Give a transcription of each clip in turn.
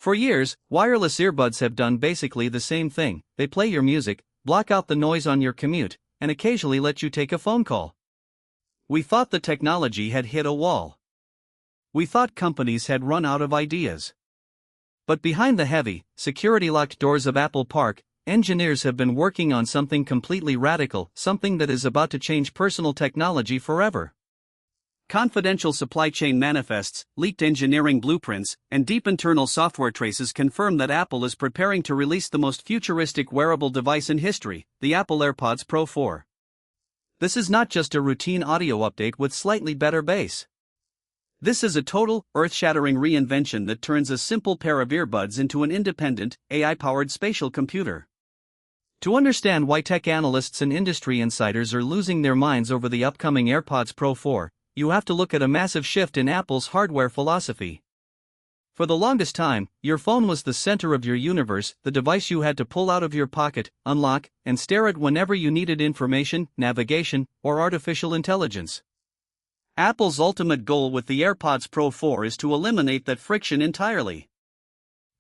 For years, wireless earbuds have done basically the same thing. They play your music, block out the noise on your commute, and occasionally let you take a phone call. We thought the technology had hit a wall. We thought companies had run out of ideas. But behind the heavy, security-locked doors of Apple Park, engineers have been working on something completely radical, something that is about to change personal technology forever. Confidential supply chain manifests, leaked engineering blueprints, and deep internal software traces confirm that Apple is preparing to release the most futuristic wearable device in history, the Apple AirPods Pro 4. This is not just a routine audio update with slightly better bass. This is a total, earth-shattering reinvention that turns a simple pair of earbuds into an independent, AI-powered spatial computer. To understand why tech analysts and industry insiders are losing their minds over the upcoming AirPods Pro 4, you have to look at a massive shift in Apple's hardware philosophy. For the longest time, your phone was the center of your universe, the device you had to pull out of your pocket, unlock, and stare at whenever you needed information, navigation, or artificial intelligence. Apple's ultimate goal with the AirPods Pro 4 is to eliminate that friction entirely.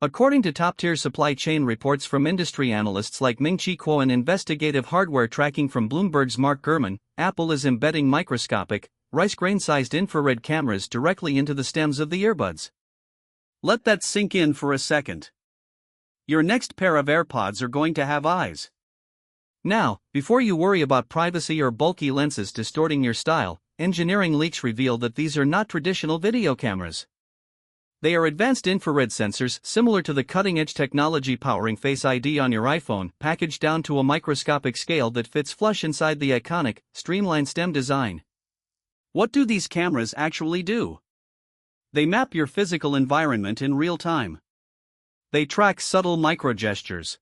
According to top-tier supply chain reports from industry analysts like Ming-Chi Kuo and investigative hardware tracking from Bloomberg's Mark Gurman, Apple is embedding microscopic, rice-grain-sized infrared cameras directly into the stems of the earbuds. Let that sink in for a second. Your next pair of AirPods are going to have eyes. Now, before you worry about privacy or bulky lenses distorting your style, engineering leaks reveal that these are not traditional video cameras. They are advanced infrared sensors similar to the cutting-edge technology powering Face ID on your iPhone, packaged down to a microscopic scale that fits flush inside the iconic, streamlined stem design. What do these cameras actually do? They map your physical environment in real time. They track subtle microgestures.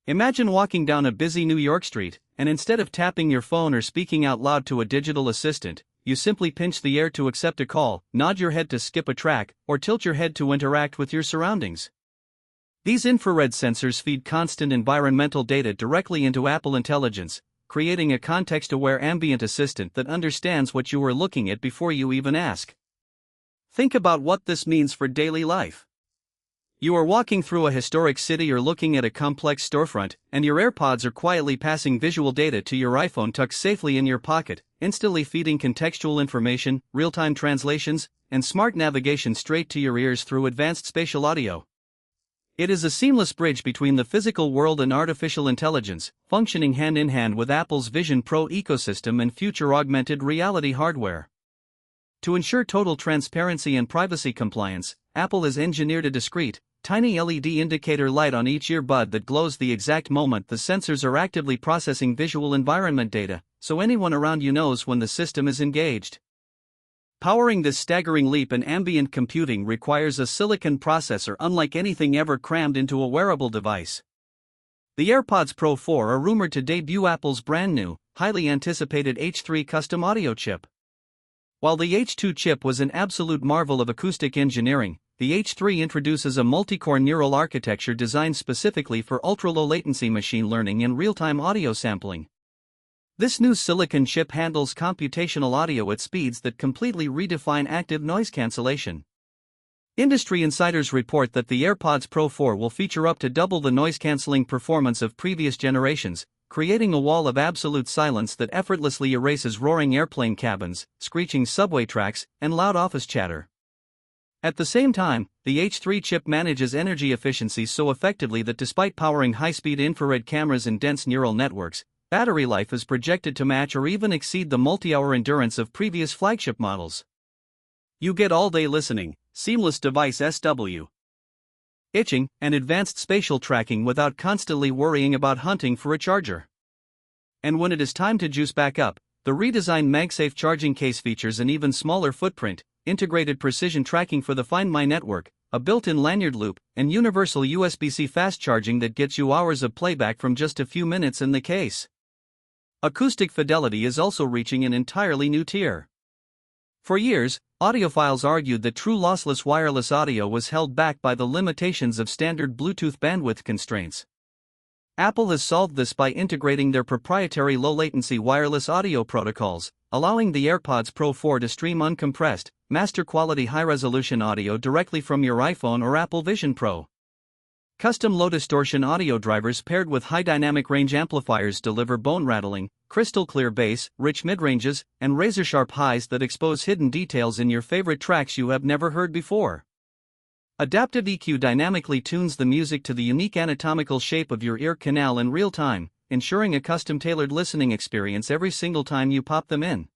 Imagine walking down a busy New York street, and instead of tapping your phone or speaking out loud to a digital assistant, you simply pinch the air to accept a call, nod your head to skip a track, or tilt your head to interact with your surroundings. These infrared sensors feed constant environmental data directly into Apple Intelligence, creating a context-aware ambient assistant that understands what you are looking at before you even ask. Think about what this means for daily life. You are walking through a historic city or looking at a complex storefront, and your AirPods are quietly passing visual data to your iPhone tucked safely in your pocket, instantly feeding contextual information, real-time translations, and smart navigation straight to your ears through advanced spatial audio. It is a seamless bridge between the physical world and artificial intelligence, functioning hand-in-hand with Apple's Vision Pro ecosystem and future augmented reality hardware. To ensure total transparency and privacy compliance, Apple has engineered a discrete, tiny LED indicator light on each earbud that glows the exact moment the sensors are actively processing visual environment data, so anyone around you knows when the system is engaged. Powering this staggering leap in ambient computing requires a silicon processor unlike anything ever crammed into a wearable device. The AirPods Pro 4 are rumored to debut Apple's brand new, highly anticipated H3 custom audio chip. While the H2 chip was an absolute marvel of acoustic engineering, the H3 introduces a multi-core neural architecture designed specifically for ultra-low latency machine learning and real-time audio sampling. This new silicon chip handles computational audio at speeds that completely redefine active noise cancellation. Industry insiders report that the AirPods Pro 4 will feature up to double the noise-canceling performance of previous generations, creating a wall of absolute silence that effortlessly erases roaring airplane cabins, screeching subway tracks, and loud office chatter. At the same time, the H3 chip manages energy efficiency so effectively that despite powering high-speed infrared cameras and dense neural networks, battery life is projected to match or even exceed the multi-hour endurance of previous flagship models. You get all-day listening, seamless device SW, itching, and advanced spatial tracking without constantly worrying about hunting for a charger. And when it is time to juice back up, the redesigned MagSafe charging case features an even smaller footprint, integrated precision tracking for the Find My network, a built-in lanyard loop, and universal USB-C fast charging that gets you hours of playback from just a few minutes in the case. Acoustic fidelity is also reaching an entirely new tier. For years, audiophiles argued that true lossless wireless audio was held back by the limitations of standard Bluetooth bandwidth constraints. Apple has solved this by integrating their proprietary low-latency wireless audio protocols, allowing the AirPods Pro 4 to stream uncompressed, master quality high-resolution audio directly from your iPhone or Apple Vision Pro. Custom low-distortion audio drivers paired with high dynamic range amplifiers deliver bone-rattling, crystal-clear bass, rich mid-ranges, and razor-sharp highs that expose hidden details in your favorite tracks you have never heard before. Adaptive EQ dynamically tunes the music to the unique anatomical shape of your ear canal in real time, ensuring a custom-tailored listening experience every single time you pop them in.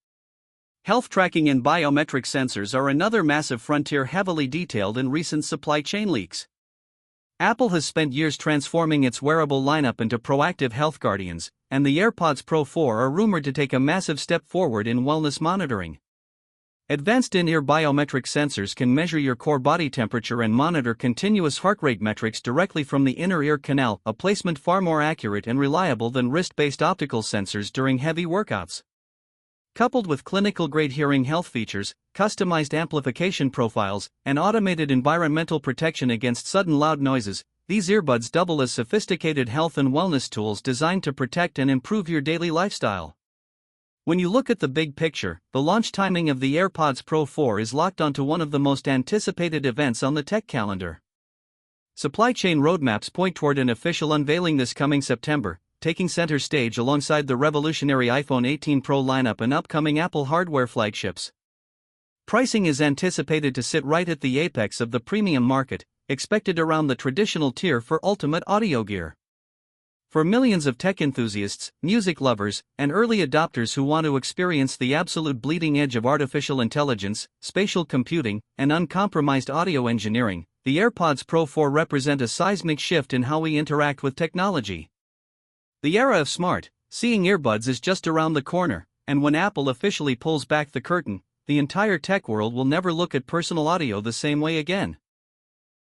Health tracking and biometric sensors are another massive frontier heavily detailed in recent supply chain leaks. Apple has spent years transforming its wearable lineup into proactive health guardians, and the AirPods Pro 4 are rumored to take a massive step forward in wellness monitoring. Advanced in-ear biometric sensors can measure your core body temperature and monitor continuous heart rate metrics directly from the inner ear canal, a placement far more accurate and reliable than wrist-based optical sensors during heavy workouts. Coupled with clinical-grade hearing health features, customized amplification profiles, and automated environmental protection against sudden loud noises, these earbuds double as sophisticated health and wellness tools designed to protect and improve your daily lifestyle. When you look at the big picture, the launch timing of the AirPods Pro 4 is locked onto one of the most anticipated events on the tech calendar. Supply chain roadmaps point toward an official unveiling this coming September, taking center stage alongside the revolutionary iPhone 18 Pro lineup and upcoming Apple hardware flagships. Pricing is anticipated to sit right at the apex of the premium market, expected around the traditional tier for ultimate audio gear. For millions of tech enthusiasts, music lovers, and early adopters who want to experience the absolute bleeding edge of artificial intelligence, spatial computing, and uncompromised audio engineering, the AirPods Pro 4 represent a seismic shift in how we interact with technology. The era of smart, seeing earbuds is just around the corner, and when Apple officially pulls back the curtain, the entire tech world will never look at personal audio the same way again.